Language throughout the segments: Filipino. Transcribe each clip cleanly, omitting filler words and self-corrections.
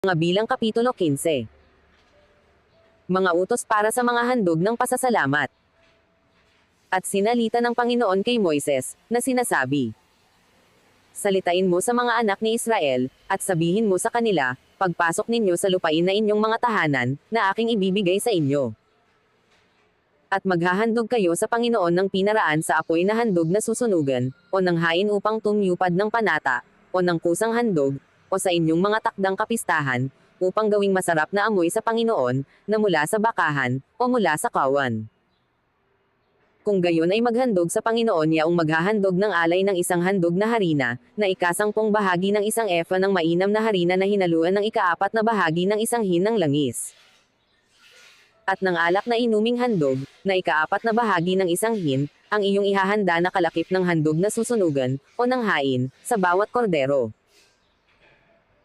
Mga bilang Kapitulo 15. Mga utos para sa mga handog ng pasasalamat. At sinalita ng Panginoon kay Moises, na sinasabi, salitain mo sa mga anak ni Israel, at sabihin mo sa kanila, pagpasok ninyo sa lupain na inyong mga tahanan, na aking ibibigay sa inyo. At maghahandog kayo sa Panginoon ng pinaraan sa apoy na handog na susunugan, o ng hain upang tumyupad ng panata, o ng kusang handog, o sa inyong mga takdang kapistahan, upang gawing masarap na amoy sa Panginoon, na mula sa bakahan, o mula sa kawan. Kung gayon ay maghandog sa Panginoon yaong maghahandog ng alay ng isang handog na harina, na ikasangpong bahagi ng isang efa ng mainam na harina na hinaluan ng ikaapat na bahagi ng isang hin ng langis. At ng alak na inuming handog, na ikaapat na bahagi ng isang hin, ang iyong ihahanda na kalakip ng handog na susunugan, o ng hain, sa bawat kordero.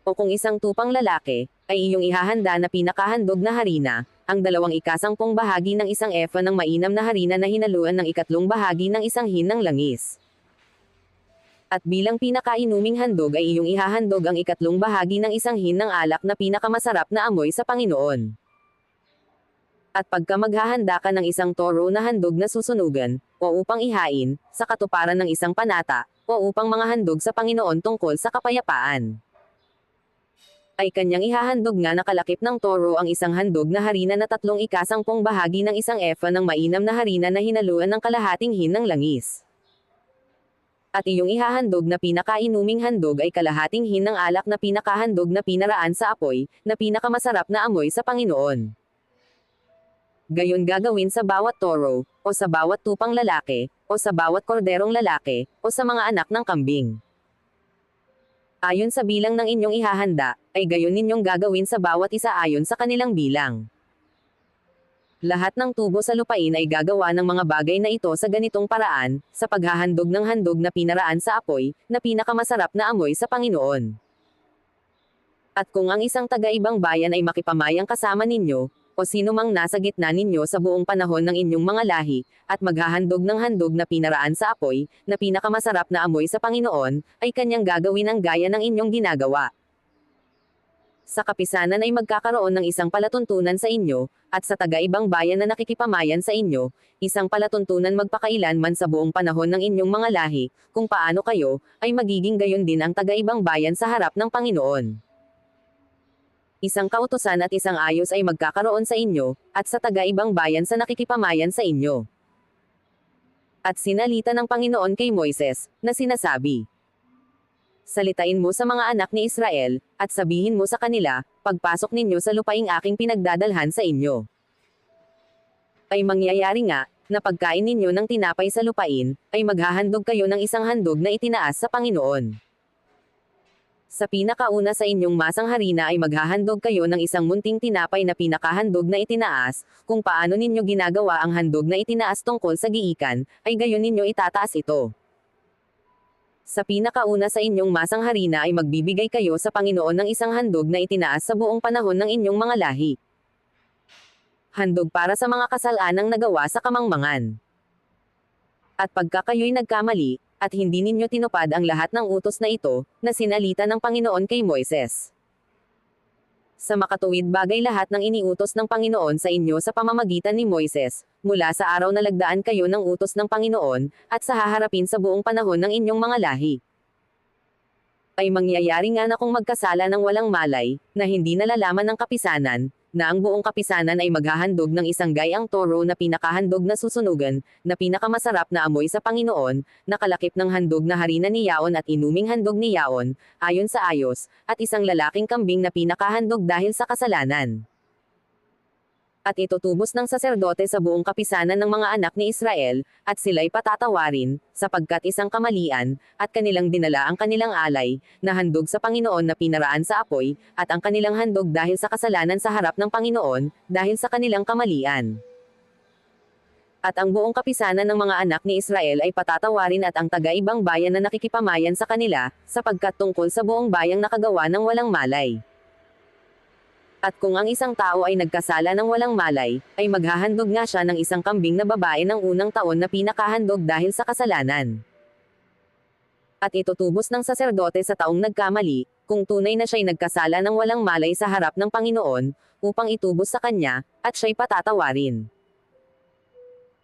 O kung isang tupang lalaki, ay iyong ihahanda na pinakahandog na harina, ang 2/10 bahagi ng isang efa ng mainam na harina na hinaluan ng 3 bahagi ng isang hin ng langis. At bilang pinakainuming handog ay iyong ihahandog ang 3 bahagi ng isang hin ng alak na pinakamasarap na amoy sa Panginoon. At pagka maghahanda ka ng isang toro na handog na susunugan, o upang ihain, sa katuparan ng isang panata, o upang mga handog sa Panginoon tungkol sa kapayapaan, ay kanyang ihahandog nga na kalakip ng toro ang isang handog na harina na 3/10 bahagi ng isang efa ng mainam na harina na hinaluan ng kalahating hin ng langis. At iyong ihahandog na pinakainuming handog ay kalahating hin ng alak na pinakahandog na pinaraan sa apoy, na pinakamasarap na amoy sa Panginoon. Gayon gagawin sa bawat toro, o sa bawat tupang lalaki, o sa bawat korderong lalaki, o sa mga anak ng kambing. Ayon sa bilang ng inyong ihahanda, ay gayon ninyong gagawin sa bawat isa ayon sa kanilang bilang. Lahat ng tubo sa lupain ay gagawa ng mga bagay na ito sa ganitong paraan, sa paghahandog ng handog na pinaraan sa apoy, na pinakamasarap na amoy sa Panginoon. At kung ang isang taga-ibang bayan ay makipamayang kasama ninyo, o sino mang nasa gitna ninyo sa buong panahon ng inyong mga lahi, at maghahandog ng handog na pinaraan sa apoy, na pinakamasarap na amoy sa Panginoon, ay kanyang gagawin ang gaya ng inyong ginagawa. Sa kapisanan ay magkakaroon ng isang palatuntunan sa inyo, at sa taga-ibang bayan na nakikipamayan sa inyo, isang palatuntunan magpakailanman sa buong panahon ng inyong mga lahi, kung paano kayo, ay magiging gayon din ang taga-ibang bayan sa harap ng Panginoon. Isang kautusan at isang ayos ay magkakaroon sa inyo, at sa taga-ibang bayan sa nakikipamayan sa inyo. At sinalita ng Panginoon kay Moises, na sinasabi, salitain mo sa mga anak ni Israel, at sabihin mo sa kanila, pagpasok ninyo sa lupaing aking pinagdadalhan sa inyo. Ay mangyayari nga, na pagkain ninyo ng tinapay sa lupain, ay maghahandog kayo ng isang handog na itinaas sa Panginoon. Sa pinakauna sa inyong masang harina ay maghahandog kayo ng isang munting tinapay na pinakahandog na itinaas, kung paano ninyo ginagawa ang handog na itinaas tungkol sa giikan, ay gayon ninyo itataas ito. Sa pinakauna sa inyong masang harina ay magbibigay kayo sa Panginoon ng isang handog na itinaas sa buong panahon ng inyong mga lahi. Handog para sa mga kasalanang nagawa sa kamangmangan. At pagka kayo'y nagkamali, at hindi ninyo tinupad ang lahat ng utos na ito, na sinalita ng Panginoon kay Moises. Sa makatuwid bagay lahat ng iniutos ng Panginoon sa inyo sa pamamagitan ni Moises, mula sa araw na lagdaan kayo ng utos ng Panginoon, at sa haharapin sa buong panahon ng inyong mga lahi. Ay mangyayari nga na kung magkasala ng walang malay, na hindi nalalaman ng kapisanan, na ang buong kapisanan ay maghahandog ng isang gayang toro na pinakahandog na susunugan, na pinakamasarap na amoy sa Panginoon, na kalakip ng handog na harina ni Yaon at inuming handog ni Yaon, ayon sa ayos, at isang lalaking kambing na pinakahandog dahil sa kasalanan. At itutubos ng saserdote sa buong kapisanan ng mga anak ni Israel, at sila'y patatawarin, sapagkat isang kamalian, at kanilang dinala ang kanilang alay, na handog sa Panginoon na pinaraan sa apoy, at ang kanilang handog dahil sa kasalanan sa harap ng Panginoon, dahil sa kanilang kamalian. At ang buong kapisanan ng mga anak ni Israel ay patatawarin at ang taga-ibang bayan na nakikipamayan sa kanila, sapagkat tungkol sa buong bayang nakagawa ng walang malay. At kung ang isang tao ay nagkasala ng walang malay, ay maghahandog nga siya ng isang kambing na babae ng unang taon na pinakahandog dahil sa kasalanan. At itutubos ng saserdote sa taong nagkamali, kung tunay na siya'y nagkasala ng walang malay sa harap ng Panginoon, upang itubos sa kanya, at siya'y patatawarin.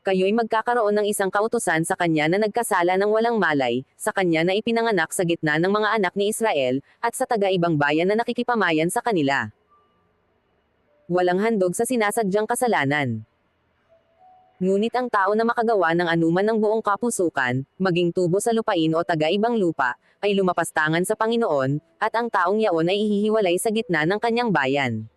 Kayo'y magkakaroon ng isang kautusan sa kanya na nagkasala ng walang malay, sa kanya na ipinanganak sa gitna ng mga anak ni Israel, at sa taga-ibang bayan na nakikipamayan sa kanila. Walang handog sa sinasadyang kasalanan. Ngunit ang tao na makagawa ng anuman ng buong kapusukan, maging tubo sa lupain o taga-ibang lupa, ay lumapastangan sa Panginoon, at ang taong yaon ay ihihiwalay sa gitna ng kanyang bayan.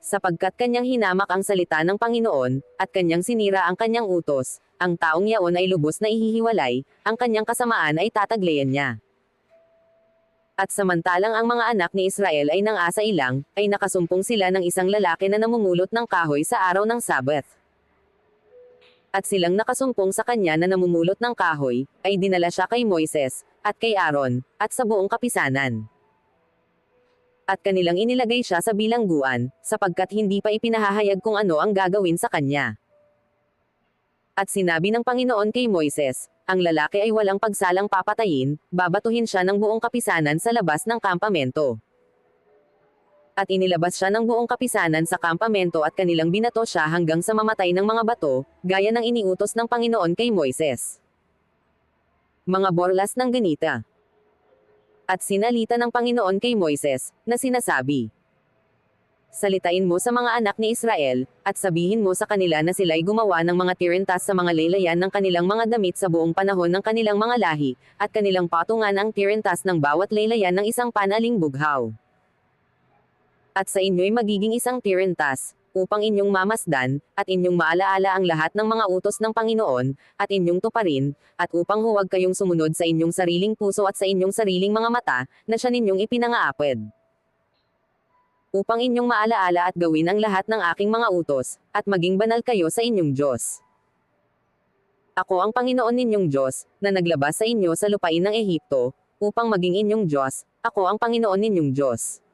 Sapagkat kanyang hinamak ang salita ng Panginoon, at kanyang sinira ang kanyang utos, ang taong yaon ay lubos na ihihiwalay, ang kanyang kasamaan ay tataglayan niya. At samantalang ang mga anak ni Israel ay nang-asa ilang, ay nakasumpong sila ng isang lalaki na namumulot ng kahoy sa araw ng Sabat. At silang nakasumpong sa kanya na namumulot ng kahoy, ay dinala siya kay Moises, at kay Aaron, at sa buong kapisanan. At kanilang inilagay siya sa bilangguan, sapagkat hindi pa ipinahahayag kung ano ang gagawin sa kanya. At sinabi ng Panginoon kay Moises, ang lalaki ay walang pagsalang papatayin, babatuhin siya ng buong kapisanan sa labas ng kampamento. At inilabas siya ng buong kapisanan sa kampamento at kanilang binato siya hanggang sa mamatay ng mga bato, gaya ng iniutos ng Panginoon kay Moises. Mga borlas ng ganita. At sinalita ng Panginoon kay Moises, na sinasabi, salitain mo sa mga anak ni Israel, at sabihin mo sa kanila na sila'y gumawa ng mga tirintas sa mga laylayan ng kanilang mga damit sa buong panahon ng kanilang mga lahi, at kanilang patungan ang tirintas ng bawat laylayan ng isang panaling bughaw. At sa inyo'y magiging isang tirintas, upang inyong mamasdan, at inyong maalaala ang lahat ng mga utos ng Panginoon, at inyong tuparin, at upang huwag kayong sumunod sa inyong sariling puso at sa inyong sariling mga mata, na siya ninyong ipinangaapid. Upang inyong maalaala at gawin ang lahat ng aking mga utos, at maging banal kayo sa inyong Diyos. Ako ang Panginoon ninyong Diyos, na naglabas sa inyo sa lupain ng Ehipto, upang maging inyong Diyos, ako ang Panginoon ninyong Diyos.